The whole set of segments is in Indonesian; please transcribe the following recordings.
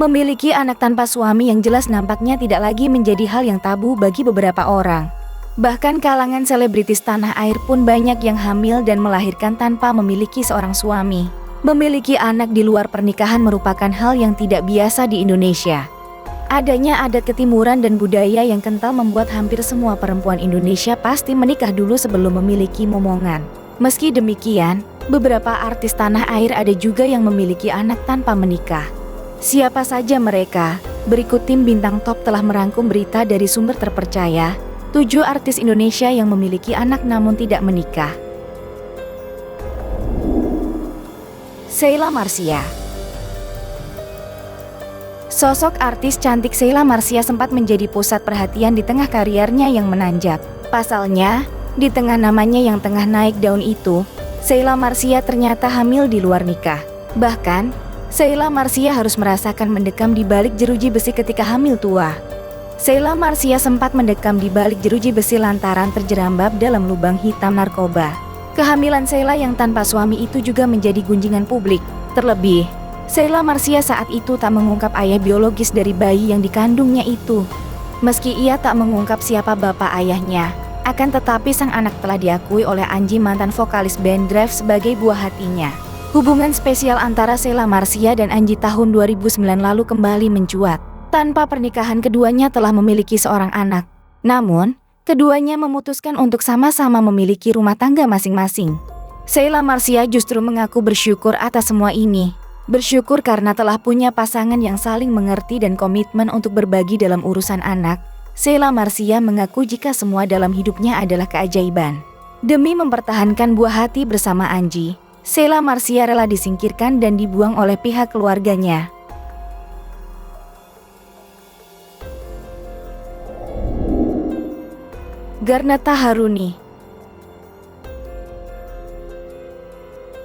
Memiliki anak tanpa suami yang jelas nampaknya tidak lagi menjadi hal yang tabu bagi beberapa orang. Bahkan kalangan selebritis tanah air pun banyak yang hamil dan melahirkan tanpa memiliki seorang suami. Memiliki anak di luar pernikahan merupakan hal yang tidak biasa di Indonesia. Adanya adat ketimuran dan budaya yang kental membuat hampir semua perempuan Indonesia pasti menikah dulu sebelum memiliki momongan. Meski demikian, beberapa artis tanah air ada juga yang memiliki anak tanpa menikah. Siapa saja mereka? Berikut tim Bintang Top telah merangkum berita dari sumber terpercaya, 7 artis Indonesia yang memiliki anak namun tidak menikah. Sheila Marcia. Sosok artis cantik Sheila Marcia sempat menjadi pusat perhatian di tengah karirnya yang menanjak. Pasalnya, di tengah namanya yang tengah naik daun itu, Sheila Marcia ternyata hamil di luar nikah. Bahkan, Sheila Marcia harus merasakan mendekam di balik jeruji besi ketika hamil tua. Sheila Marcia sempat mendekam di balik jeruji besi lantaran terjerambab dalam lubang hitam narkoba. Kehamilan Sheila yang tanpa suami itu juga menjadi gunjingan publik. Terlebih, Sheila Marcia saat itu tak mengungkap ayah biologis dari bayi yang dikandungnya itu. Meski ia tak mengungkap siapa bapak ayahnya, akan tetapi sang anak telah diakui oleh Anji, mantan vokalis band Drive, sebagai buah hatinya. Hubungan spesial antara Sheila Marcia dan Anji tahun 2009 lalu kembali mencuat. Tanpa pernikahan keduanya telah memiliki seorang anak. Namun, keduanya memutuskan untuk sama-sama memiliki rumah tangga masing-masing. Sheila Marcia justru mengaku bersyukur atas semua ini. Bersyukur karena telah punya pasangan yang saling mengerti dan komitmen untuk berbagi dalam urusan anak. Sheila Marcia mengaku jika semua dalam hidupnya adalah keajaiban. Demi mempertahankan buah hati bersama Anji, Sheila Marcia rela disingkirkan dan dibuang oleh pihak keluarganya. Garneta Haruni.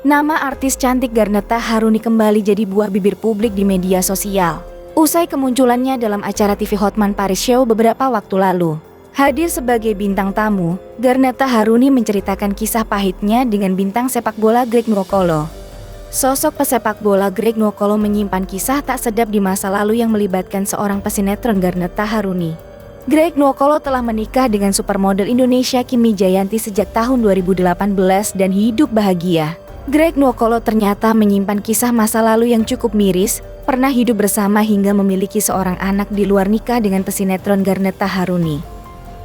Nama artis cantik Garneta Haruni kembali jadi buah bibir publik di media sosial. Usai kemunculannya dalam acara TV Hotman Paris Show beberapa waktu lalu. Hadir sebagai bintang tamu, Garneta Haruni menceritakan kisah pahitnya dengan bintang sepak bola Greg Nwokolo. Sosok pesepak bola Greg Nwokolo menyimpan kisah tak sedap di masa lalu yang melibatkan seorang pesinetron Garneta Haruni. Greg Nwokolo telah menikah dengan supermodel Indonesia Kimi Jayanti sejak tahun 2018 dan hidup bahagia. Greg Nwokolo ternyata menyimpan kisah masa lalu yang cukup miris, pernah hidup bersama hingga memiliki seorang anak di luar nikah dengan pesinetron Garneta Haruni.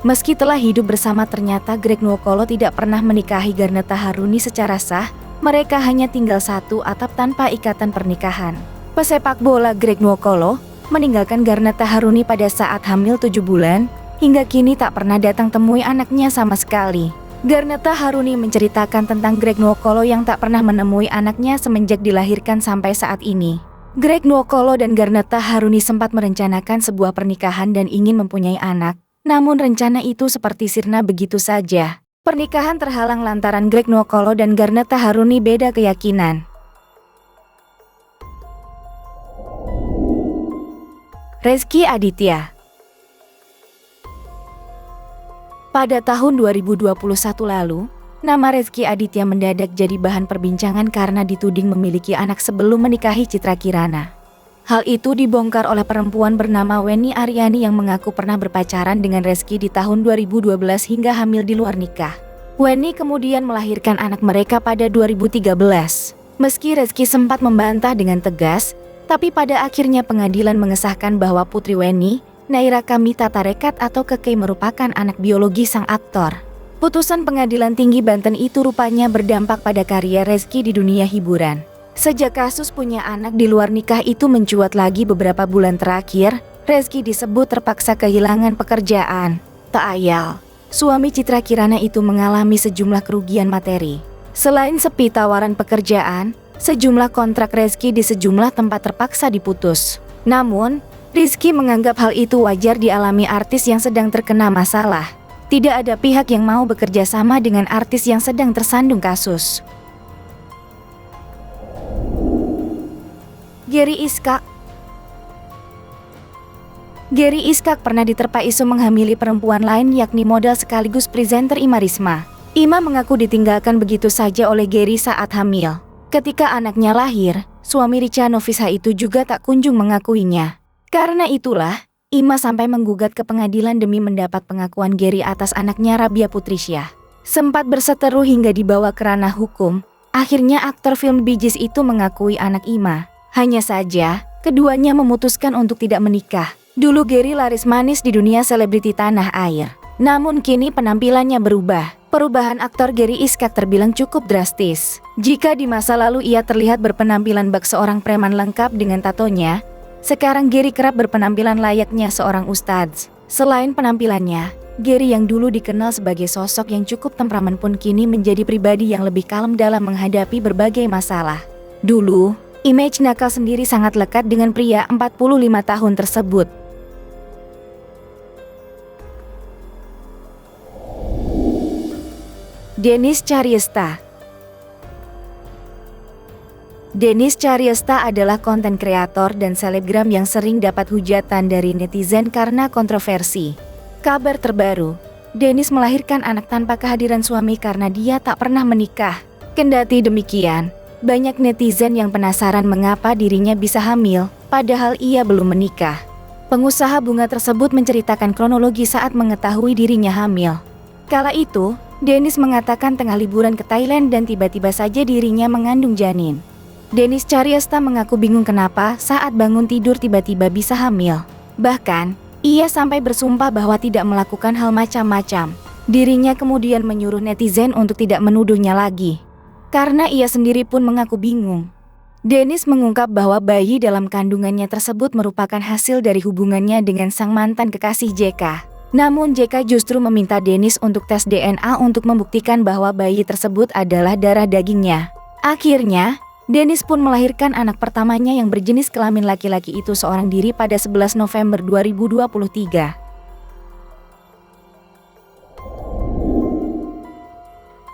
Meski telah hidup bersama, ternyata Greg Nwokolo tidak pernah menikahi Garneta Haruni secara sah, mereka hanya tinggal satu atap tanpa ikatan pernikahan. Pesepak bola Greg Nwokolo meninggalkan Garneta Haruni pada saat hamil 7 bulan, hingga kini tak pernah datang temui anaknya sama sekali. Garneta Haruni menceritakan tentang Greg Nwokolo yang tak pernah menemui anaknya semenjak dilahirkan sampai saat ini. Greg Nwokolo dan Garneta Haruni sempat merencanakan sebuah pernikahan dan ingin mempunyai anak. Namun rencana itu seperti sirna begitu saja. Pernikahan terhalang lantaran Greg Nwokolo dan Garneta Haruni beda keyakinan. Rezky Aditya. Pada tahun 2021 lalu, nama Rezky Aditya mendadak jadi bahan perbincangan karena dituding memiliki anak sebelum menikahi Citra Kirana. Hal itu dibongkar oleh perempuan bernama Wenny Aryani yang mengaku pernah berpacaran dengan Rezky di tahun 2012 hingga hamil di luar nikah. Wenny kemudian melahirkan anak mereka pada 2013. Meski Rezky sempat membantah dengan tegas, tapi pada akhirnya pengadilan mengesahkan bahwa putri Wenny, Naira Kamita Tarekat atau Kekei, merupakan anak biologi sang aktor. Putusan Pengadilan Tinggi Banten itu rupanya berdampak pada karya Rezky di dunia hiburan. Sejak kasus punya anak di luar nikah itu mencuat lagi beberapa bulan terakhir, Rezky disebut terpaksa kehilangan pekerjaan. Tak ayal, suami Citra Kirana itu mengalami sejumlah kerugian materi. Selain sepi tawaran pekerjaan, sejumlah kontrak Rezky di sejumlah tempat terpaksa diputus. Namun, Rizky menganggap hal itu wajar dialami artis yang sedang terkena masalah. Tidak ada pihak yang mau bekerja sama dengan artis yang sedang tersandung kasus. Gary Iskak. Gary Iskak pernah diterpa isu menghamili perempuan lain, yakni model sekaligus presenter Ima Risma. Ima mengaku ditinggalkan begitu saja oleh Gary saat hamil. Ketika anaknya lahir, suami Richa Novisa itu juga tak kunjung mengakuinya. Karena itulah, Ima sampai menggugat ke pengadilan demi mendapat pengakuan Gary atas anaknya Rabia Putrisya. Sempat berseteru hingga dibawa ke ranah hukum, akhirnya aktor film Bee Gees itu mengakui anak Ima. Hanya saja, keduanya memutuskan untuk tidak menikah. Dulu Gary laris manis di dunia selebriti tanah air. Namun kini penampilannya berubah. Perubahan aktor Gary Iskak terbilang cukup drastis. Jika di masa lalu ia terlihat berpenampilan bak seorang preman lengkap dengan tatonya, sekarang Gary kerap berpenampilan layaknya seorang ustadz. Selain penampilannya, Gary yang dulu dikenal sebagai sosok yang cukup temperamen pun kini menjadi pribadi yang lebih kalem dalam menghadapi berbagai masalah. Dulu, image nakal sendiri sangat lekat dengan pria 45 tahun tersebut. Denis Caryesta. Denis Caryesta adalah konten kreator dan selebgram yang sering dapat hujatan dari netizen karena kontroversi. Kabar terbaru, Denis melahirkan anak tanpa kehadiran suami karena dia tak pernah menikah. Kendati demikian, banyak netizen yang penasaran mengapa dirinya bisa hamil, padahal ia belum menikah. Pengusaha bunga tersebut menceritakan kronologi saat mengetahui dirinya hamil. Kala itu, Denis mengatakan tengah liburan ke Thailand dan tiba-tiba saja dirinya mengandung janin. Denis Caryesta mengaku bingung kenapa saat bangun tidur tiba-tiba bisa hamil. Bahkan, ia sampai bersumpah bahwa tidak melakukan hal macam-macam. Dirinya kemudian menyuruh netizen untuk tidak menuduhnya lagi. Karena ia sendiri pun mengaku bingung. Denis mengungkap bahwa bayi dalam kandungannya tersebut merupakan hasil dari hubungannya dengan sang mantan kekasih JK. Namun JK justru meminta Denis untuk tes DNA untuk membuktikan bahwa bayi tersebut adalah darah dagingnya. Akhirnya, Denis pun melahirkan anak pertamanya yang berjenis kelamin laki-laki itu seorang diri pada 11 November 2023.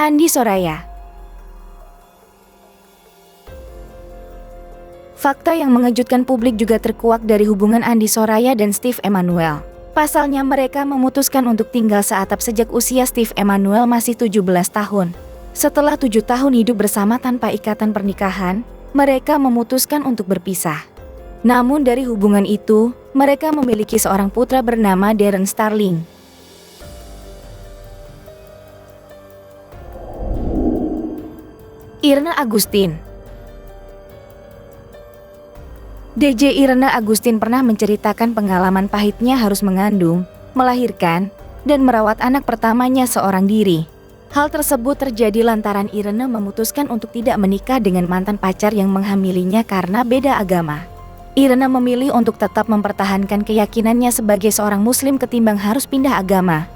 Andi Soraya. Fakta yang mengejutkan publik juga terkuak dari hubungan Andi Soraya dan Steve Emmanuel. Pasalnya mereka memutuskan untuk tinggal seatap sejak usia Steve Emmanuel masih 17 tahun. Setelah 7 tahun hidup bersama tanpa ikatan pernikahan, mereka memutuskan untuk berpisah. Namun dari hubungan itu, mereka memiliki seorang putra bernama Darren Starling. Irna Agustin. DJ Irna Agustin pernah menceritakan pengalaman pahitnya harus mengandung, melahirkan, dan merawat anak pertamanya seorang diri. Hal tersebut terjadi lantaran Irna memutuskan untuk tidak menikah dengan mantan pacar yang menghamilinya karena beda agama. Irna memilih untuk tetap mempertahankan keyakinannya sebagai seorang muslim ketimbang harus pindah agama.